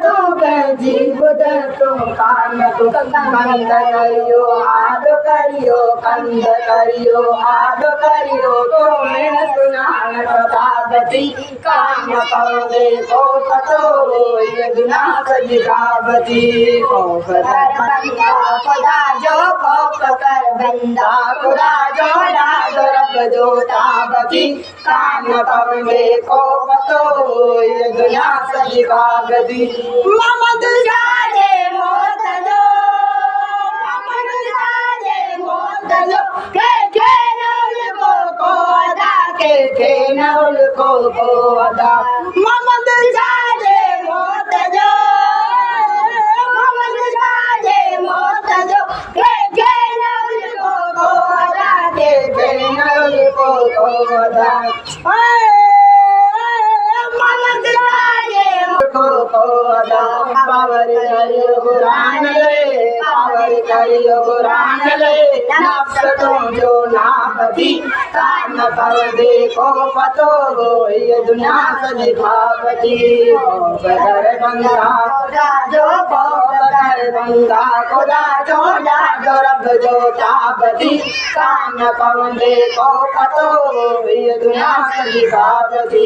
तो जीव तो कान तो कंद करियो आद करियो कंद करियो आद करियो तो मैं सुनान प्रतापति काम पवदे को पतो ये दुना सजिकावती को खुदा जो को कर बंदा खुदा जो डादरब जो ताबती काम पवदे को पतो ये दुना सजिकावती मोहम्मद जाने मोत दो मोहम्मद जाने मोत दो के नौल को अदा के नौल को अदा मोहम्मद जाने मोत दो मोहम्मद जाने मोत दो के नौल को अदा के नौल को अदा मोहम्मद जाने पावर करियो कुरान ले पावर करियो कुरान ले नफ्स तो जो नापति काम कर दे को पतो ये दुनिया से दिखावती बदर बंदा खुदा जो बदर बंदा खुदा जो रब जो ताबती काम कर दे को पतो ये दुनिया से दिखावती।